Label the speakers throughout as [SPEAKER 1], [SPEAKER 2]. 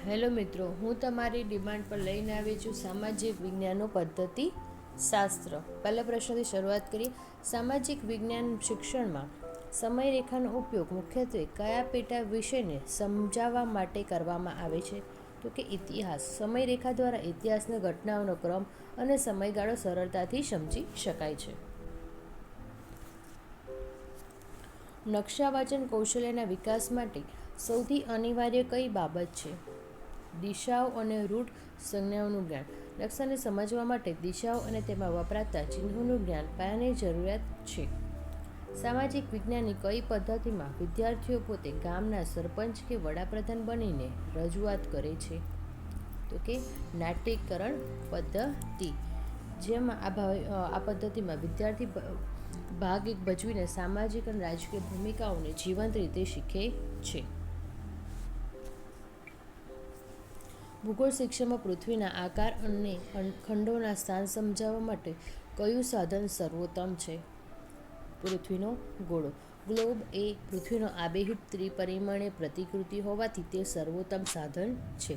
[SPEAKER 1] Hello મિત્રો, હું તમારી ડિમાન્ડ પર લઈને આવી છું સામાજિક વિજ્ઞાનનો પદ્ધતિ શાસ્ત્ર. પહેલા પ્રશ્નથી શરૂઆત કરીએ. સામાજિક વિજ્ઞાન શિક્ષણમાં સમયરેખાનો ઉપયોગ મુખ્યત્વે કયા પેટા વિષયને સમજાવવા માટે કરવામાં આવે છે? તો કે ઇતિહાસ. સમયરેખા દ્વારા ઇતિહાસના ઘટનાઓનો ક્રમ અને સમયગાળો સરળતાથી સમજી શકાય છે. નકશા વાંચન કૌશલ્યના વિકાસ માટે સૌથી અનિવાર્ય કઈ બાબત છે? દિશાઓ અને રૂટ સંજ્ઞાઓનું જ્ઞાન. નકશાને સમજવા માટે દિશાઓ અને તેમાં વપરાતા ચિહ્નોનું જ્ઞાન પાયાની જરૂરિયાત છે. સામાજિક વિજ્ઞાનની કઈ પદ્ધતિમાં વિદ્યાર્થીઓ પોતે ગામના સરપંચ કે વડાપ્રધાન બનીને રજૂઆત કરે છે? તો કે નાટ્યકરણ પદ્ધતિ. જેમાં આ પદ્ધતિમાં વિદ્યાર્થી ભાગ ભજવીને સામાજિક અને રાજકીય ભૂમિકાઓને જીવંત રીતે શીખે છે. ભૂગોળ શિક્ષણમાં પૃથ્વીના આકાર અને ખંડોના સ્થાન સમજાવવા માટે કયું સાધન સર્વોત્તમ છે? પૃથ્વીનો ગોળો. ગ્લોબ એ પૃથ્વીનો આબેહૂબ ત્રિપરિમાણીય પ્રતિકૃતિ હોવાથી તે સર્વોત્તમ સાધન છે.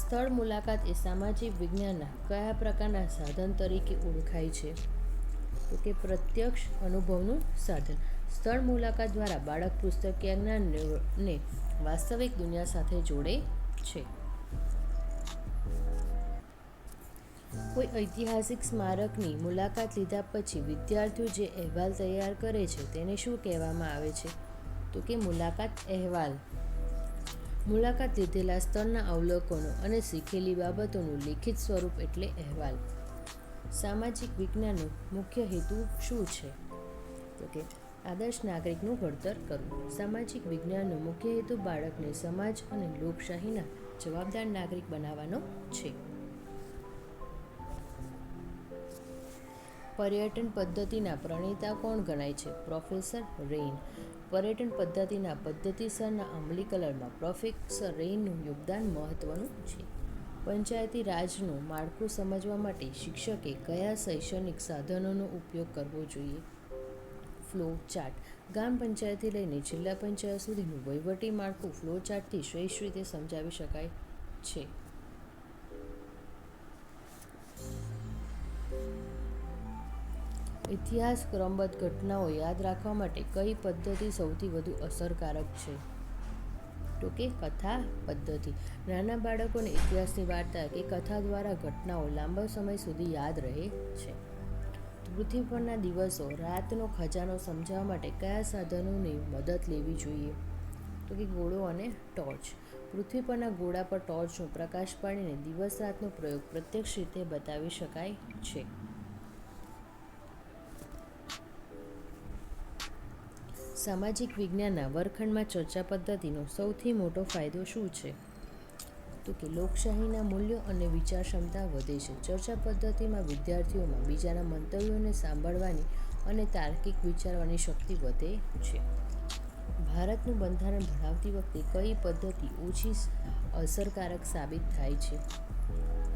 [SPEAKER 1] સ્થળ મુલાકાત એ સામાજિક વિજ્ઞાનના કયા પ્રકારના સાધન તરીકે ઓળખાય છે? તો કે પ્રત્યક્ષ અનુભવનું સાધન. સ્થળ મુલાકાત દ્વારા બાળક પુસ્તકીય જ્ઞાનને વાસ્તવિક દુનિયા સાથે જોડે છે. કોઈ ઐતિહાસિક સ્મારકની મુલાકાત લીધા પછી વિદ્યાર્થીઓ જે અહેવાલ તૈયાર કરે છે તેને શું કહેવામાં આવે છે? તો કે મુલાકાત અહેવાલ. મુલાકાત લીધેલા સ્થળના અવલોકનો અને શીખેલી બાબતોનું લિખિત સ્વરૂપ એટલે અહેવાલ. સામાજિક વિજ્ઞાનનો મુખ્ય હેતુ શું છે? તો કે આદર્શ નાગરિકનું ઘડતર કરવું. સામાજિક વિજ્ઞાનનો મુખ્ય હેતુ બાળકને સમાજ અને લોકશાહીના જવાબદાર નાગરિક બનાવવાનો છે. પર્યટન પદ્ધતિના પ્રણેતા કોણ ગણાય છે? Professor rain. પર્યટન પદ્ધતિના પદ્ધતિસરના અમલીકરણમાં પ્રોફેસર રેઇનનું યોગદાન મહત્વનું છે. પંચાયતી રાજનું માળખું સમજવા માટે શિક્ષકે કયા શૈક્ષણિક સાધનોનો ઉપયોગ કરવો જોઈએ? Flow chart. ગ્રામ પંચાયતથી લઈને જિલ્લા પંચાયત સુધીનું વહીવટી માળખું ફ્લો ચાર્ટથી શ્રેષ્ઠ રીતે સમજાવી શકાય છે. ઇતિહાસ ક્રમબદ્ધ ઘટનાઓ યાદ રાખવા માટે કઈ પદ્ધતિ સૌથી વધુ અસરકારક છે? તો કે કથા પદ્ધતિ. નાના બાળકોને ઇતિહાસની વાર્તા કે કથા દ્વારા ઘટનાઓ લાંબા સમય સુધી યાદ રહે છે. પૃથ્વી પરના દિવસો રાતનો ખજાનો સમજાવવા માટે કયા સાધનોની મદદ લેવી જોઈએ? તો કે ગોળો અને ટોર્ચ. પૃથ્વી પરના ગોળા પર ટોર્ચનો પ્રકાશ પાડીને દિવસ રાતનો પ્રયોગ પ્રત્યક્ષ રીતે બતાવી શકાય છે. સામાજિક વિજ્ઞાનના વર્ગખંડમાં ચર્ચા પદ્ધતિનો સૌથી મોટો ફાયદો શું છે? તો કે લોકશાહીના મૂલ્યો અને વિચાર ક્ષમતા વધે છે. ચર્ચા પદ્ધતિમાં વિદ્યાર્થીઓમાં બીજાના મંતવ્યોને સાંભળવાની અને તાર્કિક વિચારવાની શક્તિ વધે છે. ભારતનું બંધારણ ભણાવતી વખતે કઈ પદ્ધતિ ઓછી અસરકારક સાબિત થાય છે?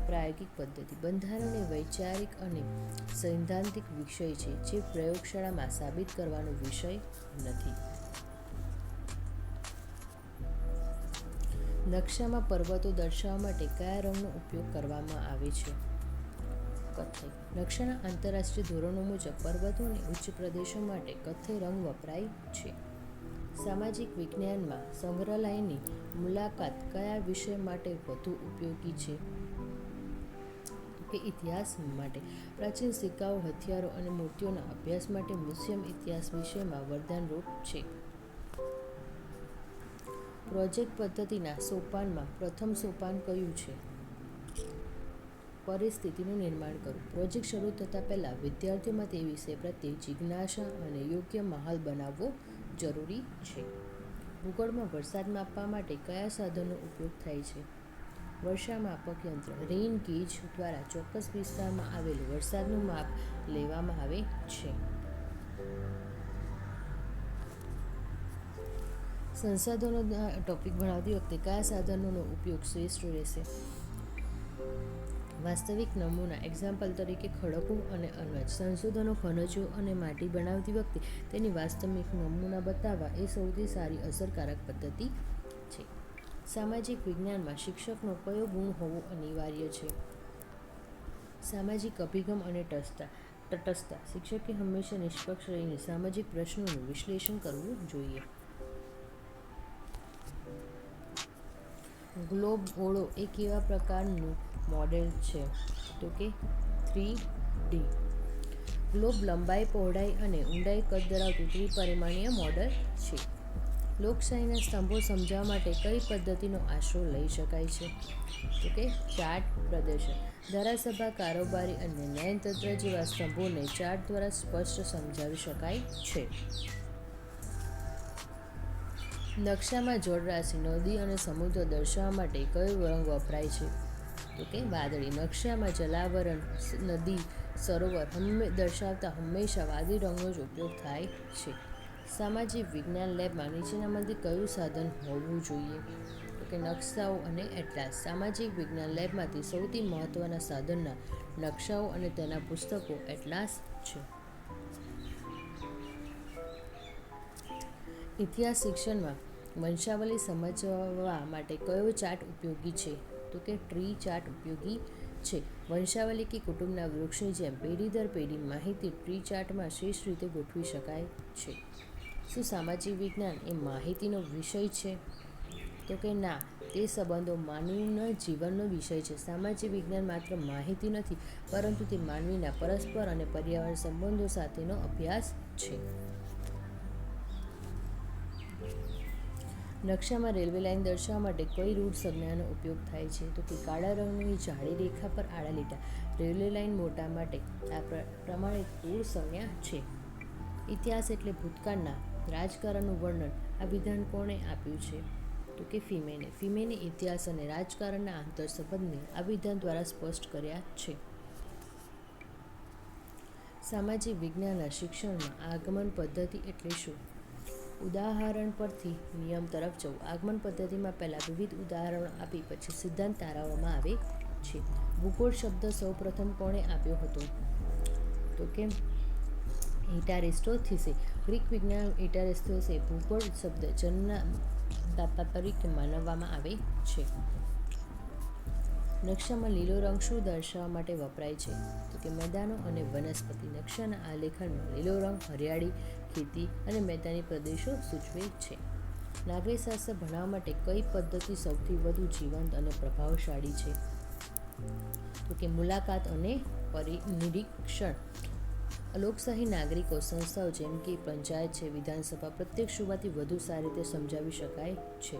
[SPEAKER 1] પ્રાયોગિક પદ્ધતિ. બંધારણ એ વૈચારિક અને સૈદ્ધાંતિક વિષય છે જે પ્રયોગશાળામાં સાબિત કરવાનો વિષય નથી. નકશામાં પર્વતો દર્શાવવા માટે કયા રંગનો ઉપયોગ કરવામાં આવે છે? કથ્થઈ. નકશાના આંતરરાષ્ટ્રીય ધોરણો મુજબ પર્વતો અને ઉચ્ચ પ્રદેશો માટે કથ્થઈ રંગ વપરાય છે. સામાજિક વિજ્ઞાનમાં સંગ્રહાલયની મુલાકાત કયા વિષય માટે વધુ ઉપયોગી છે? કે ઇતિહાસ માટે. પ્રાચીન સિક્કાઓ, હથિયારો અને મૂર્તિઓના અભ્યાસ માટે મ્યુઝિયમ ઇતિહાસ વિષયમાં વરદાનરૂપ છે. પ્રોજેક્ટ પદ્ધતિના સોપાનમાં પ્રથમ સોપાન કયું છે? પરિસ્થિતિનું નિર્માણ કરવું. પ્રોજેક્ટ શરૂ થતાં પહેલાં વિદ્યાર્થીઓમાં તે વિષય પ્રત્યે જિજ્ઞાસા અને યોગ્ય માહોલ બનાવવો જરૂરી છે. ભૂગોળમાં વરસાદ માપવા માટે કયા સાધનનો ઉપયોગ થાય છે? વર્ષા માપક યંત્ર. રેઇન ગેજ દ્વારા ચોક્કસ વિસ્તારમાં આવેલ વરસાદનું માપ લેવામાં આવે છે. સંસાધનોના ટોપિક ભણાવતી વખતે કયા સાધનોનો ઉપયોગ શ્રેષ્ઠ રહેશે? વાસ્તવિક નમૂના. એક્ઝામ્પલ તરીકે ખડકો અને અનાજ. સંશોધનો ખનિજો અને માટી બનાવતી વખતે તેની વાસ્તવિક નમૂના બતાવવા એ સૌથી સારી અસરકારક પદ્ધતિ છે. સામાજિક વિજ્ઞાનમાં શિક્ષકનો કયો ગુણ હોવો અનિવાર્ય છે? સામાજિક અભિગમ અને તટસ્થતા. શિક્ષકે હંમેશા નિષ્પક્ષ રહીને સામાજિક પ્રશ્નોનું વિશ્લેષણ કરવું જોઈએ. ગ્લોબ ઓળો એ કેવા પ્રકારનું મોડેલ છે? તો કે 3D. ગ્લોબ લંબાઈ, પહોળાઈ અને ઊંડાઈ કદ ધરાવતું ત્રિપરિમાણીય મોડેલ છે. લોકશાહીના સ્તંભો સમજાવવા માટે કઈ પદ્ધતિનો આશરો લઈ શકાય છે? તો કે ચાર્ટ પ્રદર્શન. ધારાસભા, કારોબારી અને ન્યાયતંત્ર જેવા સ્તંભોને ચાર્ટ દ્વારા સ્પષ્ટ સમજાવી શકાય છે. નકશામાં જળરાશિ, નદી અને સમુદ્ર દર્શાવવા માટે કયો રંગ વપરાય છે? તો કે વાદળી. નકશામાં જલાવરણ, નદી, સરોવર દર્શાવતા હંમેશા વાદળી રંગનો જ ઉપયોગ થાય છે. સામાજિક વિજ્ઞાન લેબમાં નીચેનામાંથી કયું સાધન હોવું જોઈએ? તો કે નકશાઓ અને એટલાસ. સામાજિક વિજ્ઞાન લેબમાંથી સૌથી મહત્વના સાધનના નકશાઓ અને તેના પુસ્તકો એટલાસ છે. ઇતિહાસ શિક્ષણમાં વંશાવલી સમજવા માટે કયો ચાર્ટ ઉપયોગી છે? તો કે ટ્રી ચાર્ટ ઉપયોગી છે. વંશાવલી કે કુટુંબના વૃક્ષની જેમ પેઢી દર પેઢી માહિતી ટ્રી ચાર્ટમાં શ્રેષ્ઠ રીતે ગોઠવી શકાય છે. શું સામાજિક વિજ્ઞાન એ માહિતીનો વિષય છે? તો કે ના, તે સંબંધો માનવીના જીવનનો વિષય છે. સામાજિક વિજ્ઞાન માત્ર માહિતી નથી, પરંતુ તે માનવીના પરસ્પર અને પર્યાવરણ સંબંધો સાથેનો અભ્યાસ છે. નકશામાં રેલવે લાઇન દર્શાવવા માટે કઈ રૂઢ સંજ્ઞાનો ઉપયોગ થાય છે? તો કે કાળા રંગની જાડી રેખા પર આડા લીટા. રેલવે લાઇન મોટા માટે આ પ્રમાણિત રૂઢ સંજ્ઞા છે. ઇતિહાસ એટલે ભૂતકાળના રાજકારણનું વર્ણન. આ વિધાન કોણે આપ્યું છે? તો કે ફિમેને. ફિમેને ઇતિહાસ અને રાજકારણના આંતરસંબંધને આ વિધાન દ્વારા સ્પષ્ટ કર્યા છે. સામાજિક વિજ્ઞાનના શિક્ષણમાં આગમન પદ્ધતિ એટલે શું? ઉદાહરણ પરથી નિયમ તરફ જવું. આગમન પદ્ધતિમાં પહેલા વિવિધ ઉદાહરણો આપી પછી સિદ્ધાંત તારવવામાં આવે છે. ભૂગોળ શબ્દ સૌ પ્રથમ કોણે આપ્યો હતો? તો કે એરિસ્ટોથીસે. ગ્રીક વિજ્ઞાન એરિસ્ટોથીસે ભૂગોળ શબ્દ જન્મના દાતા તરીકે માનવામાં આવે છે. નકશામાં લીલો રંગ શું દર્શાવવા માટે વપરાય છે? તો કે મેદાનો અને વનસ્પતિ. નકશાના આલેખનમાં લીલો રંગ હરિયાળી, ખેતી અને મેદાની પ્રદેશો સૂચવે છે. નાગરિકશાસ્ત્ર ભણાવવા માટે કઈ પદ્ધતિ સૌથી વધુ જીવંત અને પ્રભાવશાળી છે? તો કે મુલાકાત અને નિરીક્ષણ. લોકશાહી નાગરિકો સંસ્થાઓ જેમ કે પંચાયત છે, વિધાનસભા પ્રત્યેક સુવાથી વધુ સારી રીતે સમજાવી શકાય છે.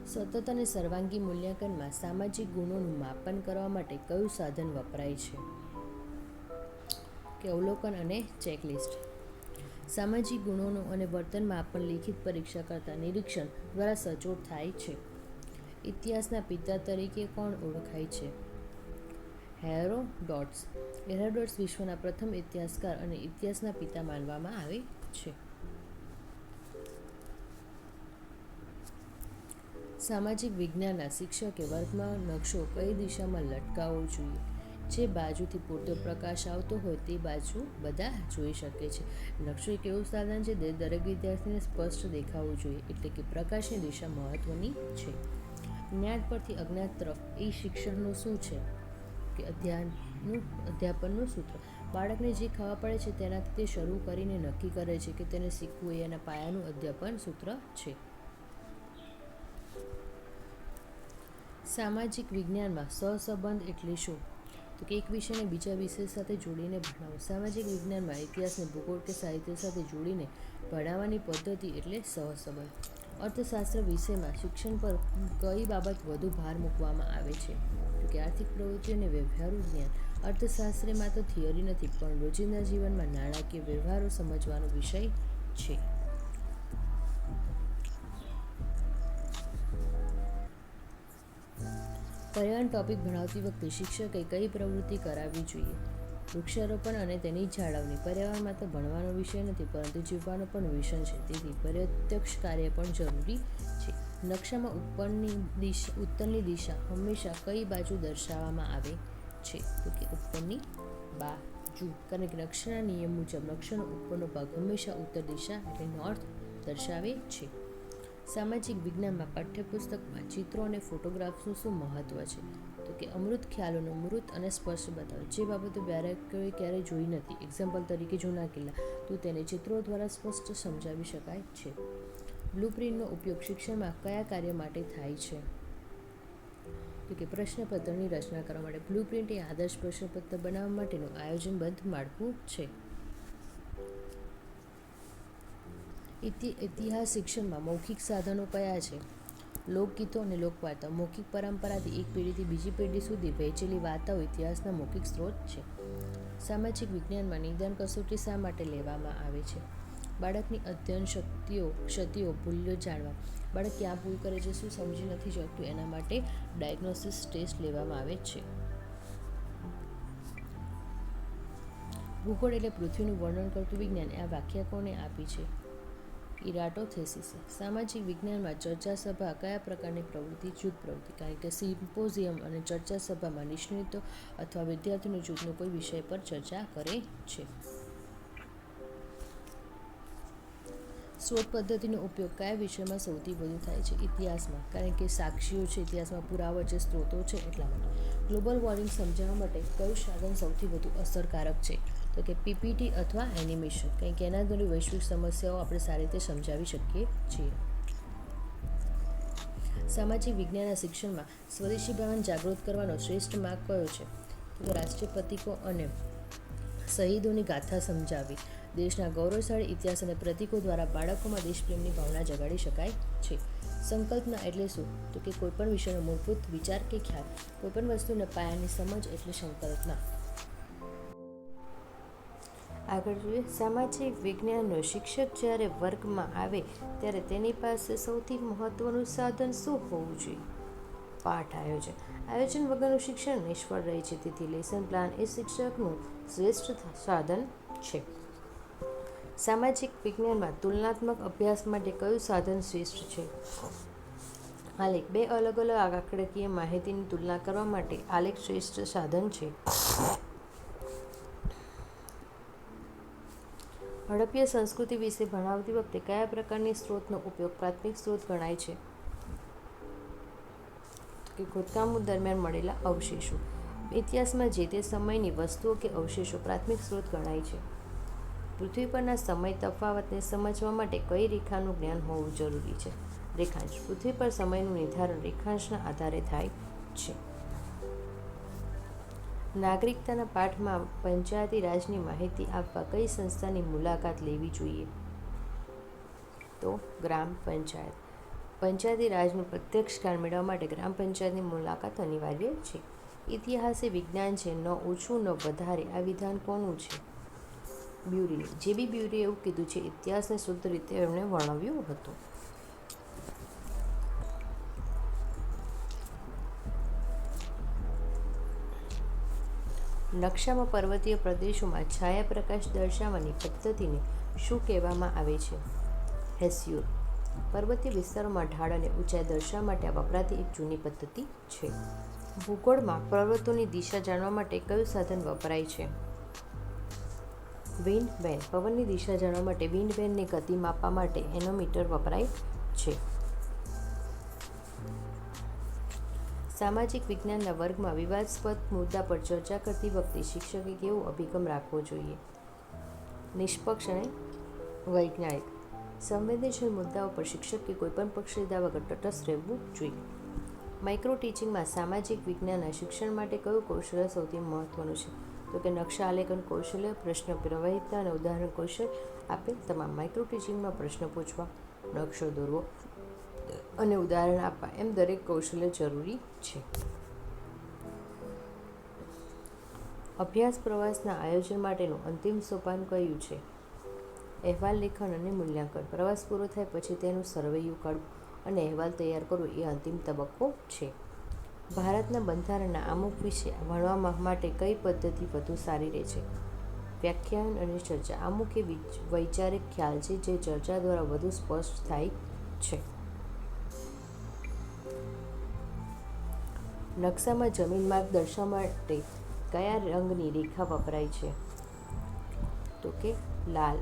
[SPEAKER 1] સતત અને સર્વાંગી મૂલ્યાંકનમાં સામાજિક ગુણોનું માપન કરવા માટે કયું સાધન વપરાય છે? કે અવલોકન અને ચેકલિસ્ટ. સામાજિક ગુણોનું અને વર્તન માપન લેખિત પરીક્ષા કરતાં નિરીક્ષણ દ્વારા સચોટ થાય છે. ઇતિહાસના પિતા તરીકે કોણ ઓળખાય છે? હેરોડોટસ. હેરોડોટસ વિશ્વના પ્રથમ ઇતિહાસકાર અને ઇતિહાસના પિતા માનવામાં આવે છે. સામાજિક વિજ્ઞાનના શિક્ષકે વર્ગમાં નકશો કઈ દિશામાં લટકાવવો જોઈએ? જે બાજુથી પૂરતો પ્રકાશ આવતો હોય તે બાજુ બધા જોઈ શકે છે. નકશો એક એવું સાધન છે જે દરેક વિદ્યાર્થીને સ્પષ્ટ દેખાવું જોઈએ, એટલે કે પ્રકાશની દિશા મહત્વની છે. જ્ઞાન પરથી અજ્ઞાત તરફ એ શિક્ષણનું શું છે? કે અધ્યાપનનું સૂત્ર. બાળકને જે ખબર પડે છે તેનાથી તે શરૂ કરીને નક્કી કરે છે કે તેને શીખવું એ એના પાયાનું અધ્યાપન સૂત્ર છે. સામાજિક વિજ્ઞાનમાં સહસંબંધ એટલે શું? તો કે એક વિષયને બીજા વિષય સાથે જોડીને ભણાવવું. સામાજિક વિજ્ઞાનમાં ઇતિહાસને ભૂગોળ કે સાહિત્ય સાથે જોડીને ભણાવવાની પદ્ધતિ એટલે સહસંબંધ. અર્થશાસ્ત્ર વિષયમાં શિક્ષણ પર કઈ બાબત વધુ ભાર મૂકવામાં આવે છે? તો કે આર્થિક પ્રવૃત્તિ અને વ્યવહારુ જ્ઞાન. અર્થશાસ્ત્ર માત્ર થિયરી નથી, પણ રોજિંદા જીવનમાં નાણાકીય વ્યવહારો સમજવાનો વિષય છે. પર્યાવરણ ટોપિક ભણાવતી વખતે શિક્ષકે કઈ પ્રવૃત્તિ કરાવવી જોઈએ? વૃક્ષારોપણ અને તેની જાળવણી. પર્યાવરણ માત્ર ભણવાનો વિષય નથી, પરંતુ જીવવાનો પણ વિષય છે. તેથી પ્રત્યક્ષ કાર્ય પણ જરૂરી છે. નકશામાં ઉત્તરની દિશા હંમેશા કઈ બાજુ દર્શાવવામાં આવે છે? તો કે ઉપરની બાજુ. કારણ કે નકશાના નિયમ મુજબ નકશાનો ઉપરનો ભાગ હંમેશા ઉત્તર દિશા એટલે નોર્થ દર્શાવે છે. સામાજિક વિજ્ઞાનમાં પાઠ્યપુસ્તકમાં ચિત્રો અને ફોટોગ્રાફ્સનું શું મહત્ત્વ છે? તો કે અમૃત ખ્યાલોનું મૂર્ત અને સ્પષ્ટ બતાવે. જે બાબતો ક્યારેય જોઈ નથી, એક્ઝામ્પલ તરીકે જૂના કિલ્લા, તો તેને ચિત્રો દ્વારા સ્પષ્ટ સમજાવી શકાય છે. બ્લુપ્રિન્ટનો ઉપયોગ શિક્ષણમાં કયા કાર્ય માટે થાય છે? તો કે પ્રશ્નપત્રની રચના કરવા માટે. બ્લુપ્રિન્ટ એ આદર્શ પ્રશ્નપત્ર બનાવવા માટેનું આયોજનબદ્ધ માળખું છે. ઇતિહાસ શિક્ષણમાં મૌખિક સાધનો કયા છે? લોકગીતો અને લોકવાર્તાઓ. મૌખિક પરંપરાથી એક પેઢીથી બીજી પેઢી સુધી વહેંચેલી વાર્તાઓ ઇતિહાસના મૌખિક સ્ત્રોત છે. સામાજિક વિજ્ઞાનમાં નિદાન કસોટી શા માટે લેવામાં આવે છે? બાળકની અધ્યયન ક્ષતિઓ, ભૂલો જાણવા. બાળક ક્યાં ભૂલ કરે છે, શું સમજી નથી શકતું, એના માટે ડાયગ્નોસિસ ટેસ્ટ લેવામાં આવે છે. ભૂગોળ એટલે પૃથ્વીનું વર્ણન કરતું વિજ્ઞાન. આ વ્યાખ્યા કોણે આપી છે? ઇરાટોથેસીસે. સામાજિક વિજ્ઞાનમાં ચર્ચા સભા કયા પ્રકારની પ્રવૃત્તિ? જૂથ પ્રવૃત્તિ. કારણ કે સિમ્પોઝિયમ અને ચર્ચા સભામાં નિષ્ણાતો અથવા વિદ્યાર્થીઓનું જૂથનો કોઈ વિષય પર ચર્ચા કરે છે. સ્ત્રોત પદ્ધતિનો ઉપયોગ કયા વિષયમાં સૌથી વધુ થાય છે? ઇતિહાસમાં. કારણ કે સાક્ષીઓ છે, ઇતિહાસમાં પુરાવા છે, સ્ત્રોતો છે, એટલા માટે. ગ્લોબલ વોર્મિંગ સમજાવવા માટે કયું સાધન સૌથી વધુ અસરકારક છે? તો કે પીપીટી અથવા એનિમેશન. કારણ કે એના દ્વારા વૈશ્વિક સમસ્યાઓ આપણે સારી રીતે સમજાવી શકીએ છીએ. સામાજિક વિજ્ઞાનના શિક્ષણમાં સ્વદેશી ભાવના જાગૃત કરવાનો શ્રેષ્ઠ માર્ગ કયો છે? તો રાષ્ટ્રીય પ્રતીકો અને શહીદોની ગાથા સમજાવવી. દેશના ગૌરવશાળી ઇતિહાસ અને પ્રતીકો દ્વારા બાળકોમાં દેશપ્રેમની ભાવના જગાડી શકાય છે. સંકલ્પના એટલે શું? તો કે કોઈપણ વિષયનો મૂળભૂત વિચાર કે ખ્યાલ. કોઈપણ વસ્તુને પાયાની સમજ એટલે સંકલ્પના. આગળ જોઈએ. સામાજિક વિજ્ઞાનનો શિક્ષક જ્યારે વર્ગમાં આવે ત્યારે તેની પાસે સૌથી મહત્વનું સાધન શું હોવું જોઈએ? પાઠ આયોજન. આયોજન વગરનું શિક્ષણ નિષ્ફળ રહે છે. તેથી લેસન પ્લાન એ શિક્ષકનું શ્રેષ્ઠ સાધન છે. સામાજિક વિજ્ઞાનમાં તુલનાત્મક અભ્યાસ માટે કયું સાધન શ્રેષ્ઠ છે? આલેખ. બે અલગ અલગ આંકડાકીય માહિતીની તુલના કરવા માટે આલેખ શ્રેષ્ઠ સાધન છે. હડપ્પીય સંસ્કૃતિ વિશે ભણાવતી વખતે કયા પ્રકારની સ્ત્રોતનો ઉપયોગ પ્રાથમિક સ્ત્રોત ગણાય છે? કે ખોદકામ દરમિયાન મળેલા અવશેષો. ઇતિહાસમાં જે તે સમયની વસ્તુઓ કે અવશેષો પ્રાથમિક સ્ત્રોત ગણાય છે. પૃથ્વી પરના સમય તફાવતને સમજવા માટે કઈ રેખાનું જ્ઞાન હોવું જરૂરી છે? રેખાંશ. પૃથ્વી પર સમયનું નિર્ધારણ રેખાંશના આધારે થાય છે. નાગરિકતાના પાઠમાં પંચાયતી રાજની માહિતી આપવા કઈ સંસ્થાની મુલાકાત લેવી જોઈએ? તો ગ્રામ પંચાયત. પંચાયતી રાજનું પ્રત્યક્ષ જ્ઞાન મેળવવા માટે ગ્રામ પંચાયતની મુલાકાત અનિવાર્ય છે. ઇતિહાસ એ વિજ્ઞાન છે, ન ઓછું ન વધારે. આ વિધાન કોનું છે? બ્યુરીનું. જે.બી. બ્યુરીએ એવું કીધું છે. ઇતિહાસને શુદ્ધ રીતે એમણે વર્ણવ્યું હતું. નકશામાં પર્વતીય પ્રદેશોમાં છાયાપ્રકાશ દર્શાવવાની પદ્ધતિને શું કહેવામાં આવે છે? હેસ્યુર. પર્વતીય વિસ્તારોમાં ઢાળ અને ઊંચાઈ દર્શાવવા માટે વપરાતી એક જૂની પદ્ધતિ છે. ભૂગોળમાં પર્વતોની દિશા જાણવા માટે કયું સાધન વપરાય છે? Wind vane. પવનની દિશા જાણવા માટે વિન્ડ વેનની ગતિ માપવા માટે એનોમીટર વપરાય છે. સામાજિક વિજ્ઞાનના વર્ગમાં વિવાદાસ્પદ મુદ્દા પર ચર્ચા કરતી વખતે શિક્ષકે કેવો અભિગમ રાખવો જોઈએ? નિષ્પક્ષ અને વૈજ્ઞાનિક. સંવેદનશીલ મુદ્દાઓ પર શિક્ષકે કોઈપણ પક્ષ લીધા વગર તટસ્થ રહેવું જોઈએ. માઇક્રો ટીચિંગમાં સામાજિક વિજ્ઞાનના શિક્ષણ માટે કયું કૌશલ્ય સૌથી મહત્વનું છે? તો કે નકશા આલેખન કૌશલ્ય, પ્રશ્ન પ્રવાહિતા અને ઉદાહરણ કૌશલ્ય. આપેલ તમામ માઇક્રો ટીચિંગમાં પ્રશ્ન પૂછવા, નકશો દોરવો અને ઉદાહરણ આપવા એમ દરેક કૌશલ્ય જરૂરી છે. અભ્યાસ પ્રવાસના આયોજન માટેનું અંતિમ સોપાન કયું છે? અહેવાલ લેખન અને મૂલ્યાંકન. પ્રવાસ પૂરો થાય પછી તેનું સર્વેયું કાઢવું અને અહેવાલ તૈયાર કરવો એ અંતિમ તબક્કો છે. ભારતના બંધારણના અમુક વિશે ભણવા માટે કઈ પદ્ધતિ વધુ સારી રહે છે? વ્યાખ્યાન અને ચર્ચા. અમુક એ વૈચારિક ખ્યાલ છે જે ચર્ચા દ્વારા વધુ સ્પષ્ટ થાય છે. નકશામાં જમીન માર્ગ દર્શાવવા માટે કયા રંગની રેખા વપરાય છે? તો કે લાલ.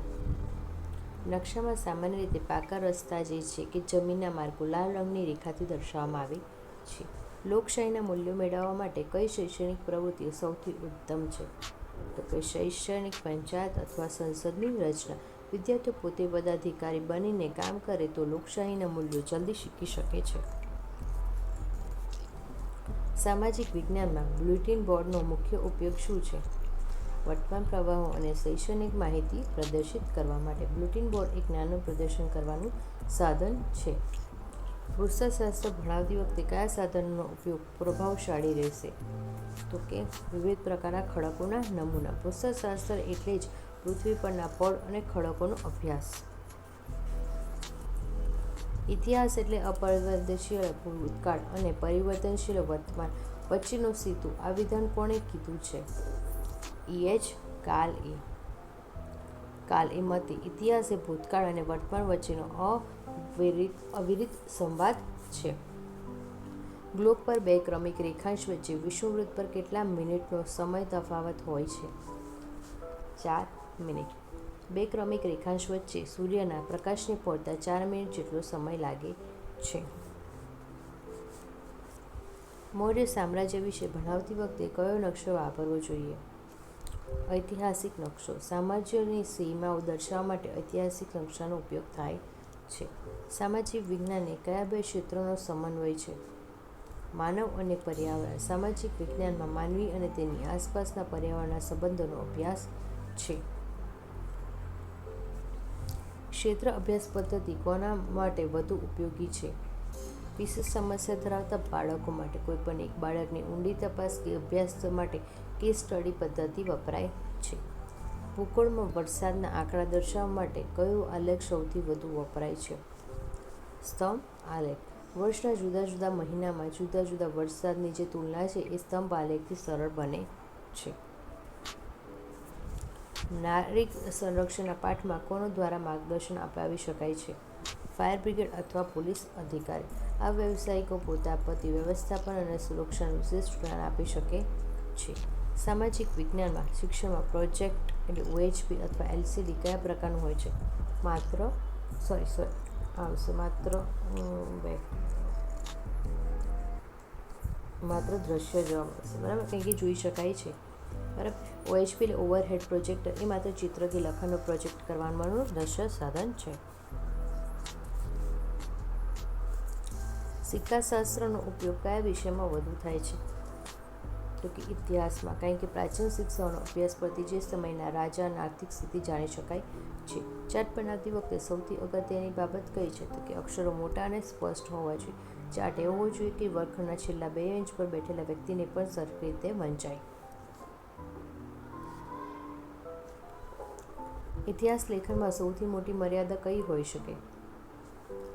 [SPEAKER 1] નકશામાં સામાન્ય રીતે પાકા રસ્તા જે છે કે જમીનના માર્ગો લાલ રંગની રેખાથી દર્શાવવામાં આવે છે. લોકશાહીના મૂલ્યો મેળવવા માટે કઈ શૈક્ષણિક પ્રવૃત્તિઓ સૌથી ઉત્તમ છે? તો કે શૈક્ષણિક પંચાયત અથવા સંસદની રચના. વિદ્યાર્થીઓ પોતે પદાધિકારી બનીને કામ કરે તો લોકશાહીના મૂલ્યો જલ્દી શીખી શકે છે. સામાજિક વિજ્ઞાનમાં બુલેટિન બોર્ડનો મુખ્ય ઉપયોગ શું છે? વર્તમાન પ્રવાહો અને શૈક્ષણિક માહિતી પ્રદર્શિત કરવા માટે બુલેટિન બોર્ડ એક નાનું પ્રદર્શન કરવાનું સાધન છે. વૃક્ષશાસ્ત્ર ભણાવતી વખતે કયા સાધનોનો ઉપયોગ પ્રભાવશાળી રહેશે? તો કે વિવિધ પ્રકારના ખડકોના નમૂના. વૃક્ષશાસ્ત્ર એટલે જ પૃથ્વી પરના પડ અને ખડકોનો અભ્યાસ. ઇતિહાસ એટલે અપરિવર્તનશીલ ભૂતકાળ અને પરિવર્તનશીલ વર્તમાન વચ્ચેનો સેતુ. આ વિધાન કોણે કીધું છે? E.H. કાલ એ મતે ઇતિહાસ એ ભૂતકાળ અને વર્તમાન વચ્ચેનો અવિરત સંવાદ છે. ગ્લોબ પર બે ક્રમિક રેખાંશ વચ્ચે વિષુવવૃત્ત પર કેટલા મિનિટનો સમય તફાવત હોય છે? 4 મિનિટ. બે ક્રમિક રેખાંશ વચ્ચે સૂર્યના પ્રકાશને પહોંચતા 4 મિનિટ જેટલો સમય લાગે છે. મૌર્ય સામ્રાજ્ય વિશે ભણાવતી વખતે કયો નકશો વાપરવો જોઈએ? ઐતિહાસિક નકશો. સામ્રાજ્યની સીમાઓ દર્શાવવા માટે ઐતિહાસિક નકશાનો ઉપયોગ થાય છે. સામાજિક વિજ્ઞાનને કયા બે ક્ષેત્રોનો સમન્વય છે? માનવ અને પર્યાવરણ. સામાજિક વિજ્ઞાનમાં માનવી અને તેની આસપાસના પર્યાવરણના સંબંધોનો અભ્યાસ છે. ક્ષેત્ર અભ્યાસ પદ્ધતિ કોના માટે વધુ ઉપયોગી છે? વિશેષ સમસ્યા ધરાવતા બાળકો માટે. કોઈપણ એક બાળકની ઊંડી તપાસ કે અભ્યાસ માટે કેસ સ્ટડી પદ્ધતિ વપરાય છે. ભૂગોળમાં વરસાદના આંકડા દર્શાવવા માટે કયો આલેખ સૌથી વધુ વપરાય છે? સ્તંભ આલેખ. વર્ષના જુદા જુદા મહિનામાં જુદા જુદા વરસાદની જે તુલના છે એ સ્તંભ આલેખથી સરળ બને છે. નાગરિક સંરક્ષણના પાઠમાં કોનો દ્વારા માર્ગદર્શન અપાવી શકાય છે? ફાયર બ્રિગેડ અથવા પોલીસ અધિકારી. આ વ્યવસાયિકો પોતે આપત્તિ વ્યવસ્થાપન અને સુરક્ષાનું વિશિષ્ટ જ્ઞાન આપી શકે છે. સામાજિક વિજ્ઞાનમાં શિક્ષણમાં પ્રોજેક્ટ એટલે OHP અથવા LCD કયા પ્રકારનું હોય છે? માત્ર દ્રશ્ય જોવા મળશે. બરાબર, કંઈ કે જોઈ શકાય છે. બરાબર. OHP એટલે ઓવરહેડ પ્રોજેક્ટર. એ માત્ર ચિત્રથી લખાણનો પ્રોજેક્ટ કરવાનું દ્રશ્ય સાધન છે. સિક્કાશાસ્ત્રનો ઉપયોગ કયા વિષયમાં વધુ થાય છે? તો કે ઇતિહાસમાં. કારણ કે પ્રાચીન શિક્ષાઓનો અભ્યાસ પરથી જે સમયના રાજાની આર્થિક સ્થિતિ જાણી શકાય છે. ચાર્ટ બનાવતી વખતે સૌથી અગત્યની બાબત કઈ છે? તો કે અક્ષરો મોટા અને સ્પષ્ટ હોવા જોઈએ. ચાર્ટ એવો હોવો જોઈએ કે વર્ગખંડના છેલ્લા 2 ઇંચ પર બેઠેલા વ્યક્તિને પણ સરખી રીતે વંચાય. ઇતિહાસ લેખનમાં સૌથી મોટી મર્યાદા કઈ હોઈ શકે?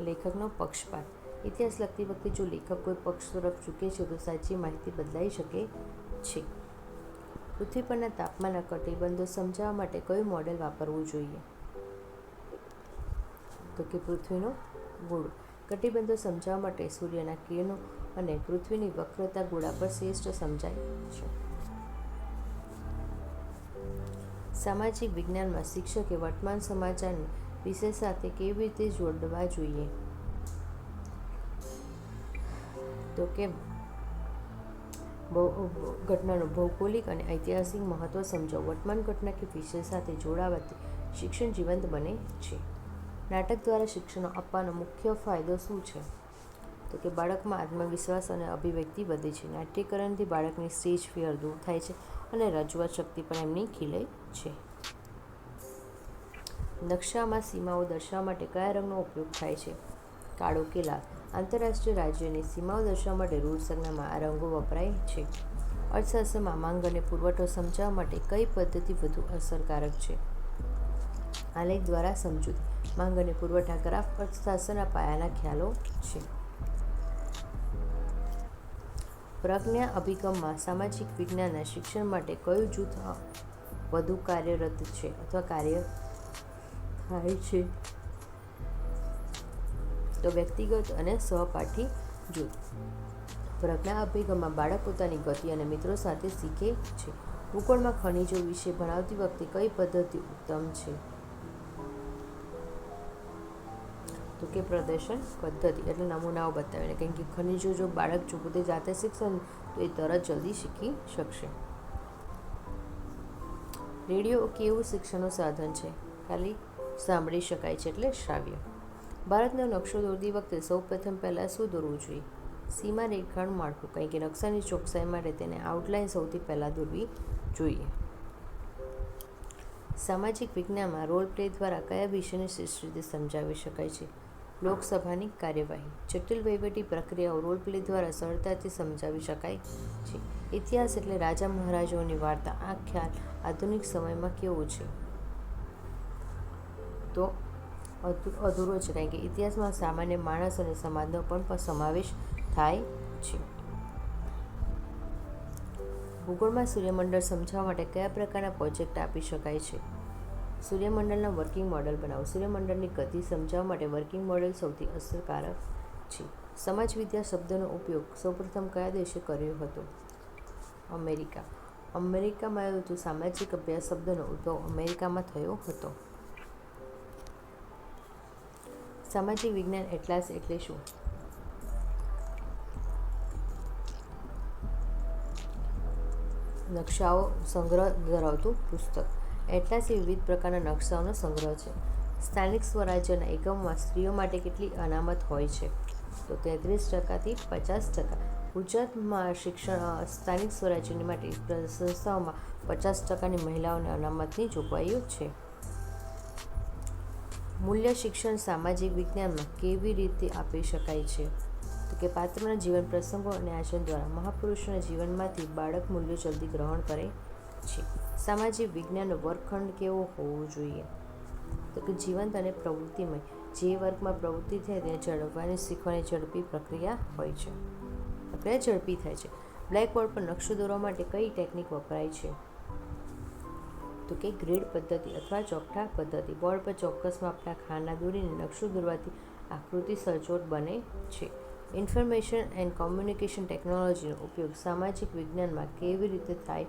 [SPEAKER 1] લેખકનો પક્ષપાત. ઇતિહાસ લખતી વખતે જો લેખક કોઈ પક્ષ તરફ ઝૂકે છે તો સાચી માહિતી બદલાઈ શકે છે. પૃથ્વી પરના તાપમાનના કટિબંધો સમજાવવા માટે કયું મોડેલ વાપરવું જોઈએ? તો કે પૃથ્વીનો ગોળો. કટિબંધો સમજાવવા માટે સૂર્યના કિરણો અને પૃથ્વીની વક્રતા ગોળા પર શ્રેષ્ઠ સમજાય છે. સામાજિક વિજ્ઞાનમાં શિક્ષકે વર્તમાન સમાચારને વિષય સાથે કેવી રીતે જોડવા જોઈએ? તો કે ઘટનાનું ભૌગોલિક અને ઐતિહાસિક મહત્વ સમજાવો. વર્તમાન ઘટના કે વિષય સાથે જોડાવાથી શિક્ષણ જીવંત બને છે. નાટક દ્વારા શિક્ષણ આપવાનો મુખ્ય ફાયદો શું છે? તો કે બાળકમાં આત્મવિશ્વાસ અને અભિવ્યક્તિ વધે છે. નાટ્યકરણથી બાળકની સ્ટેજ ફિયર દૂર થાય છે અને રજૂઆત શક્તિ પણ એમની ખીલે છે. નકશામાં સીમાઓ દર્શાવવા માટે કયા રંગનો ઉપયોગ થાય છે? કાળો કે લાલ. આંતરરાષ્ટ્રીય રાજ્યોની સીમાઓ દર્શાવવા માટે રૂઢ સંજ્ઞામાં આ રંગો વપરાય છે. અર્થશાસ્ત્રમાં માંગ અને પુરવઠો સમજાવવા માટે કઈ પદ્ધતિ વધુ અસરકારક છે? આલેખ દ્વારા સમજૂતી. માંગ અને પુરવઠા ગ્રાફ અર્થશાસ્ત્રના પાયાના ખ્યાલો છે. પ્રજ્ઞા અભિગમમાં સામાજિક વિજ્ઞાનના શિક્ષણ માટે કયું જૂથ વધુ કાર્યરત છે અથવા કાર્ય થાય છે? તો વ્યક્તિગત અને સહપાઠી જૂથ. પ્રજ્ઞા અભિગમમાં બાળક પોતાની ગતિ અને મિત્રો સાથે શીખે છે. ભૂગોળમાં ખનિજો વિશે ભણાવતી વખતે કઈ પદ્ધતિ ઉત્તમ છે? તો કે પ્રદર્શન પદ્ધતિ એટલે નમૂનાઓ બતાવીને, કેમ કે ખનિજો જો બાળક જો પોતે જાતે શીખશે ને તો એ તરત જલ્દી શીખી શકશે. રેડિયો કેવું શિક્ષણનું સાધન છે? ખાલી સાંભળી શકાય છે એટલે શ્રાવ્ય. ભારતનો નકશો દોરતી વખતે સૌપ્રથમ પહેલાં શું દોરવું જોઈએ? સીમા રેખાનું માળખું, કારણ કે નકશાની ચોકસાઈ માટે તેને આઉટલાઇન સૌથી પહેલાં દોરવી જોઈએ. સામાજિક વિજ્ઞાનમાં રોલ પ્લે દ્વારા કયા વિષયને શ્રેષ્ઠ રીતે સમજાવી શકાય છે? લોકસભાની કાર્યવાહી. જટિલ વહીવટી પ્રક્રિયાઓ રોલ પ્લે દ્વારા સરળતાથી સમજાવી શકાય છે. ઇતિહાસ એટલે રાજા મહારાજાઓની વાર્તા. આ ખ્યાલ આધુનિક સમયમાં કેવો છે? તો અધૂરો છે, કારણ કે ઇતિહાસમાં સામાન્ય માણસ અને સમાજનો પણ સમાવેશ થાય છે. ભૂગોળમાં સૂર્યમંડળ સમજાવવા માટે કયા પ્રકારના પ્રોજેક્ટ આપી શકાય છે? સૂર્યમંડળના વર્કિંગ મોડલ બનાવો. સૂર્યમંડળની ગતિ સમજાવવા માટે વર્કિંગ મોડલ સૌથી અસરકારક છે. સમાજવિદ્યા શબ્દનો ઉપયોગ સૌપ્રથમ કયા દેશે કર્યો હતો? અમેરિકા. અમેરિકામાં હતું સામાજિક અભ્યાસ શબ્દનો ઉદ્ભવ અમેરિકામાં થયો હતો. સામાજિક વિજ્ઞાન એટલાસ એટલે શું? નકશાઓ સંગ્રહ ધરાવતું પુસ્તક. એટલાસ એ વિવિધ પ્રકારના નકશાઓનો સંગ્રહ છે. સ્થાનિક સ્વરાજ્યના એકમોમાં સ્ત્રીઓ માટે કેટલી અનામત હોય છે? તો 33%થી 50%. ગુજરાતમાં શિક્ષણ સ્થાનિક સ્વરાજ્યની માટે સંસ્થાઓમાં 50%ની મહિલાઓને અનામતની જોગવાઈઓ છે. મૂલ્ય શિક્ષણ સામાજિક વિજ્ઞાનમાં કેવી રીતે આપી શકાય છે? તો કે પાત્રના જીવન પ્રસંગો અને આચરણ દ્વારા મહાપુરુષોના જીવનમાંથી બાળક મૂલ્યો જલ્દી ગ્રહણ કરે છે. સામાજિક વિજ્ઞાનનો વર્ગખંડ કેવો હોવો જોઈએ? તો કે જીવંત અને પ્રવૃત્તિમય. જે વર્ગમાં પ્રવૃત્તિ થાય તેને ઝડપવાની શીખવાની ઝડપી પ્રક્રિયા હોય છે. પ્રક્રિયા ઝડપી થાય છે. બ્લેકબોર્ડ પર નકશો દોરવા માટે કઈ ટેકનિક વપરાય છે? તો કે ગ્રીડ પદ્ધતિ અથવા ચોકઠા પદ્ધતિ. બોર્ડ પર ચોક્કસ માપના ખાના દોરીને નકશો દોરવાથી આકૃતિ સચોટ બને છે. ઇન્ફોર્મેશન એન્ડ કોમ્યુનિકેશન ટેકનોલોજીનો ઉપયોગ સામાજિક વિજ્ઞાનમાં કેવી રીતે થાય